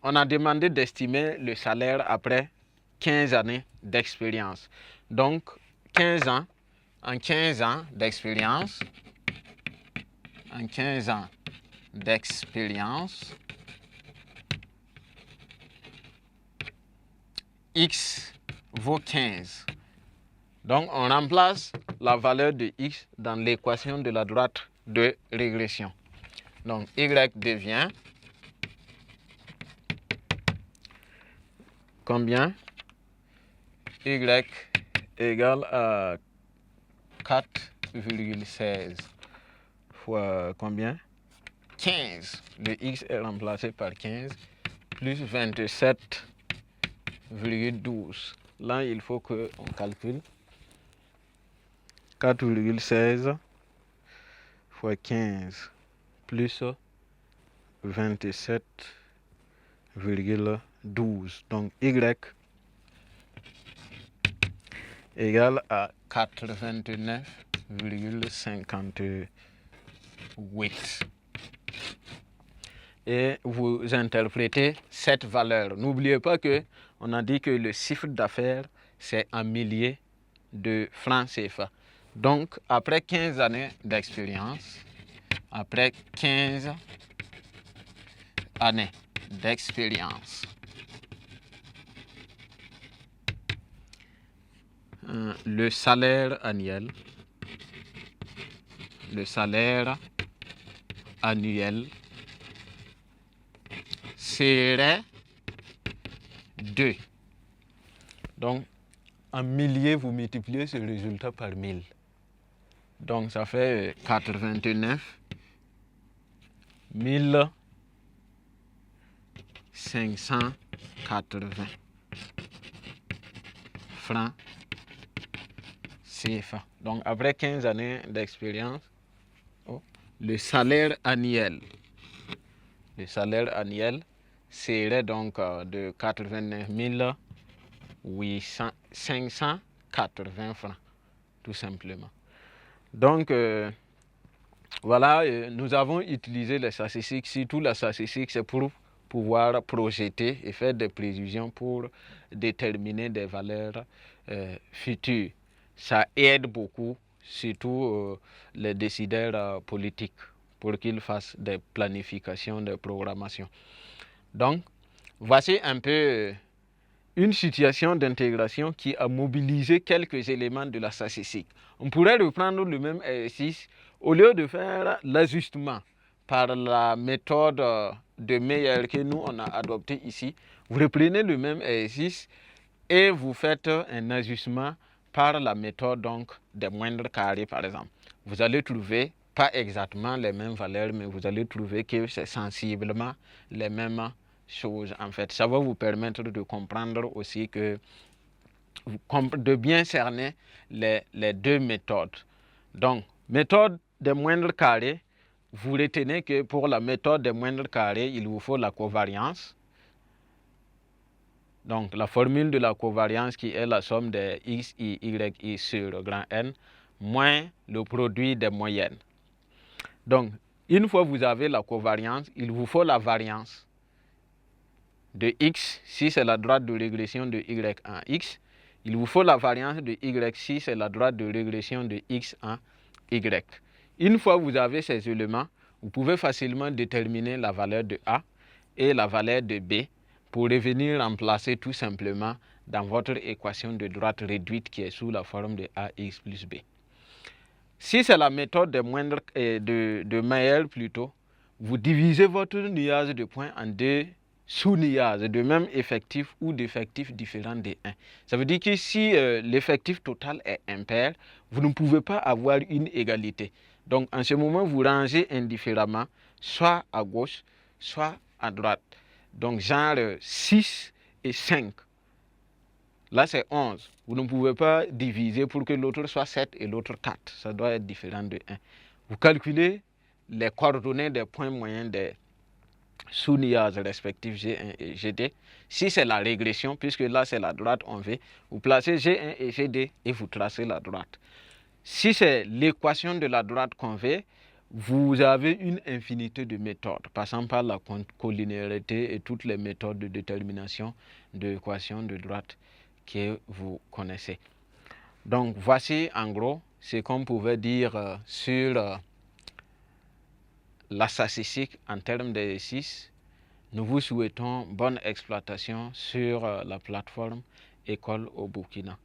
on a demandé d'estimer le salaire après 15 années d'expérience. Donc, 15 ans, en 15 ans d'expérience, X vaut 15. Donc, on remplace la valeur de X dans l'équation de la droite de régression. Donc, Y devient combien? Y égale à 4,16 fois combien? 15. Le X est remplacé par 15 plus 27,12. Là, il faut qu'on calcule 4,16 fois 15 plus 27,12. Donc, Y égale à 89,58. Et vous interprétez cette valeur. N'oubliez pas qu'on a dit que le chiffre d'affaires, c'est en milliers de francs CFA. Donc, après 15 années d'expérience, le salaire annuel serait 2. Donc, en milliers, vous multipliez ce résultat par 1000. Donc, ça fait 89 580 francs CFA. Donc, après 15 années d'expérience, le salaire annuel serait donc de 89 580 francs, tout simplement. Donc, voilà, nous avons utilisé les statistiques, surtout la statistique, c'est pour pouvoir projeter et faire des prévisions pour déterminer des valeurs futures. Ça aide beaucoup, surtout les décideurs politiques, pour qu'ils fassent des planifications, des programmations. Donc, voici un peu une situation d'intégration qui a mobilisé quelques éléments de la statistique. On pourrait reprendre le même exercice au lieu de faire l'ajustement par la méthode de Meyer que nous on a adopté ici. Vous reprenez le même exercice et vous faites un ajustement par la méthode donc des moindres carrés par exemple. Vous allez trouver pas exactement les mêmes valeurs, mais vous allez trouver que c'est sensiblement les mêmes choses en fait. Ça va vous permettre de comprendre aussi que de bien cerner les deux méthodes. Donc, méthode des moindres carrés, vous retenez que pour la méthode des moindres carrés, il vous faut la covariance. Donc, la formule de la covariance qui est la somme des x, y sur grand N moins le produit des moyennes. Donc, une fois que vous avez la covariance, il vous faut la variance de x si c'est la droite de régression de y en x. Il vous faut la variance de y si c'est la droite de régression de x en y. Une fois que vous avez ces éléments, vous pouvez facilement déterminer la valeur de a et la valeur de b pour revenir remplacer tout simplement dans votre équation de droite réduite qui est sous la forme de ax plus b. Si c'est la méthode des moindres de Meyer plutôt, vous divisez votre nuage de points en deux sous-nuages de même effectif ou d'effectifs différents de 1. Ça veut dire que si l'effectif total est impair, vous ne pouvez pas avoir une égalité. Donc en ce moment, vous rangez indifféremment, soit à gauche, soit à droite. Donc genre 6 et 5. Là, c'est 11. Vous ne pouvez pas diviser pour que l'autre soit 7 et l'autre 4. Ça doit être différent de 1. Vous calculez les coordonnées des points moyens des sous-nuages respectifs G1 et GD. Si c'est la régression, puisque là, c'est la droite en V, vous placez G1 et GD et vous tracez la droite. Si c'est l'équation de la droite qu'on veut, vous avez une infinité de méthodes, passant par la collinéarité et toutes les méthodes de détermination de l'équation de droite que vous connaissez. Donc voici en gros ce qu'on pouvait dire sur la statistique en termes d'exercice. Nous vous souhaitons bonne exploitation sur la plateforme École au Burkina.